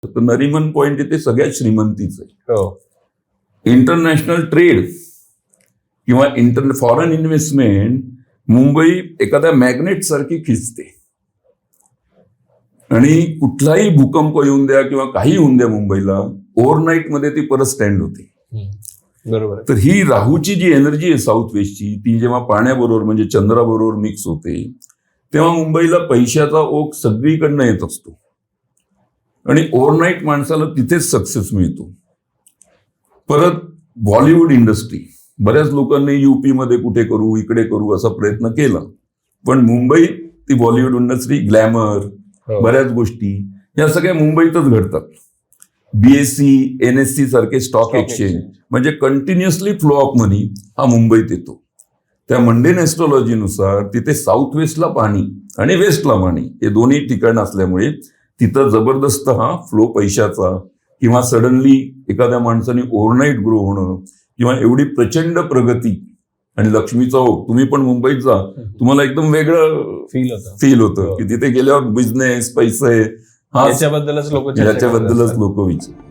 तर नरिमन पॉइंट इथे सगळ्यात श्रीमंतीच आहे. हो. इंटरनॅशनल ट्रेड किंवा फॉरेन इन्व्हेस्टमेंट मुंबई एखाद्या मॅग्नेट सारखी खिचते. आणि कुठलाही भूकंप येऊन द्या किंवा काही होऊन द्या मुंबईला, ओव्हरनाईट मध्ये ती परत स्टँड होते. बरोबर. तर ही राहूची जी एनर्जी आहे साऊथ वेस्टची, ती जेव्हा पाण्याबरोबर म्हणजे चंद्राबरोबर मिक्स होते तेव्हा मुंबईला पैशाचा ओघ सगळीकडनं येत असतो आणि ओव्हरनाईट माणसाला तिथेच सक्सेस मिळतो. परत बॉलिवूड इंडस्ट्री, बऱ्याच लोकांनी युपी मध्ये कुठे करू इकडे करू असा प्रयत्न केला, पण मुंबई ती बॉलिवूड इंडस्ट्री, ग्लॅमर, बऱ्याच गोष्टी या सगळ्या मुंबईतच घडतात. बीएससी, एनएससी सारखे स्टॉक एक्सचेंज म्हणजे कंटिन्युअसली फ्लो ऑफ मनी हा मुंबईत येतो. त्या मंडेन एस्ट्रॉलॉजीनुसार तिथे साऊथ वेस्टला पाणी आणि वेस्टला पाणी हे दोन्ही ठिकाण असल्यामुळे तिथं जबरदस्त हा फ्लो पैशाचा, किंवा सडनली एखाद्या माणसाने ओव्हरनाईट ग्रो होणं, किंवा एवढी प्रचंड प्रगती आणि लक्ष्मीचा ओघ. तुम्ही पण मुंबईत जा, तुम्हाला एकदम वेगळं फील होतं की तिथे गेल्यावर बिझनेस, पैसे, याच्याबद्दलच लोक लोक विचार